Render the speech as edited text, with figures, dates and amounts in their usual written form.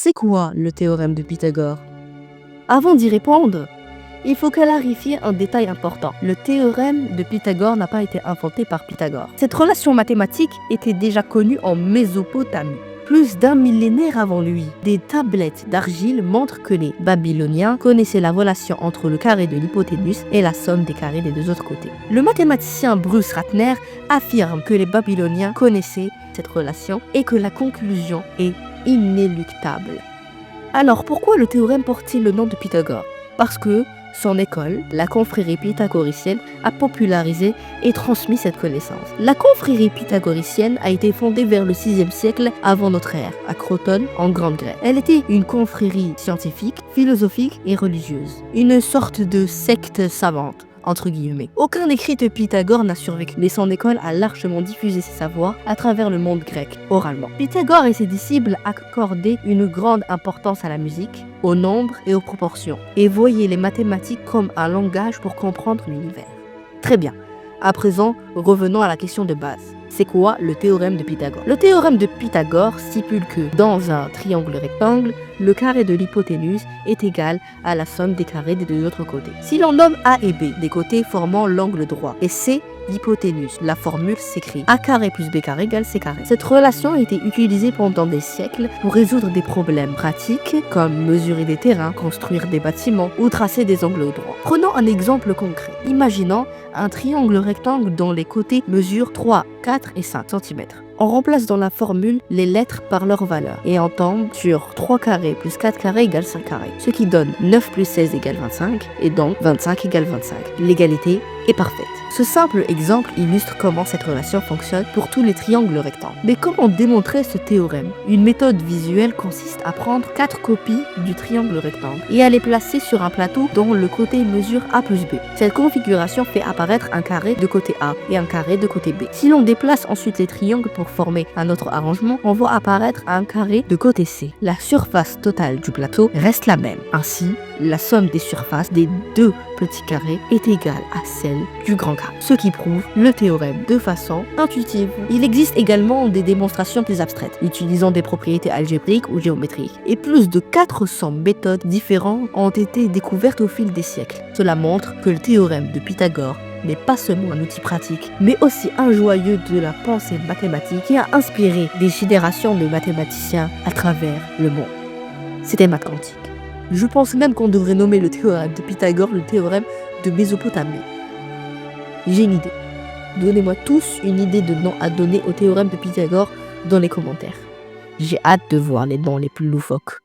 c'est quoi le théorème de Pythagore? Avant d'y répondre, il faut clarifier un détail important. Le théorème de Pythagore n'a pas été inventé par Pythagore. Cette relation mathématique était déjà connue en Mésopotamie. Plus d'un millénaire avant lui, des tablettes d'argile montrent que les Babyloniens connaissaient la relation entre le carré de l'hypoténuse et la somme des carrés des deux autres côtés. Le mathématicien Bruce Ratner affirme que les Babyloniens connaissaient cette relation et que la conclusion est inéluctable. Alors pourquoi le théorème porte-t-il le nom de Pythagore? Parce que son école, la confrérie pythagoricienne, a popularisé et transmis cette connaissance. La confrérie pythagoricienne a été fondée vers le 6e siècle avant notre ère, à Crotone, en Grande-Grèce. Elle était une confrérie scientifique, philosophique et religieuse. Une sorte de secte savante, entre guillemets. Aucun écrit de Pythagore n'a survécu, mais son école a largement diffusé ses savoirs à travers le monde grec, oralement. Pythagore et ses disciples accordaient une grande importance à la musique, au nombre et aux proportions, et voyaient les mathématiques comme un langage pour comprendre l'univers. Très bien. À présent, revenons à la question de base. C'est quoi le théorème de Pythagore? Le théorème de Pythagore stipule que dans un triangle rectangle, le carré de l'hypoténuse est égal à la somme des carrés des deux autres côtés. Si l'on nomme A et B des côtés formant l'angle droit et C l'hypoténuse, la formule s'écrit A carré plus B carré égale C carré. Cette relation a été utilisée pendant des siècles pour résoudre des problèmes pratiques comme mesurer des terrains, construire des bâtiments ou tracer des angles droits. Prenons un exemple concret. Imaginons un triangle rectangle dont les côtés mesurent 3, 4 et 5 cm. On remplace dans la formule les lettres par leur valeur et on tombe sur 3 carrés plus 4 carrés égale 5 carrés, ce qui donne 9 plus 16 égale 25 et donc 25 égale 25. L'égalité est parfaite. Ce simple exemple illustre comment cette relation fonctionne pour tous les triangles rectangles. Mais comment démontrer ce théorème? Une méthode visuelle consiste à prendre 4 copies du triangle rectangle et à les placer sur un plateau dont le côté mesure A plus B. Cette configuration fait apparaître un carré de côté A et un carré de côté B. Si l'on déplace ensuite les triangles pour former un autre arrangement, on voit apparaître un carré de côté C. La surface totale du plateau reste la même. Ainsi, la somme des surfaces des deux petits carrés est égale à celle du grand carré, ce qui prouve le théorème de façon intuitive. Il existe également des démonstrations plus abstraites, utilisant des propriétés algébriques ou géométriques, et plus de 400 méthodes différentes ont été découvertes au fil des siècles. Cela montre que le théorème de Pythagore n'est pas seulement un outil pratique, mais aussi un joyau de la pensée mathématique qui a inspiré des générations de mathématiciens à travers le monde. C'était Math Quantique. Je pense même qu'on devrait nommer le théorème de Pythagore le théorème de Mésopotamie. J'ai une idée. Donnez-moi tous une idée de nom à donner au théorème de Pythagore dans les commentaires. J'ai hâte de voir les noms les plus loufoques.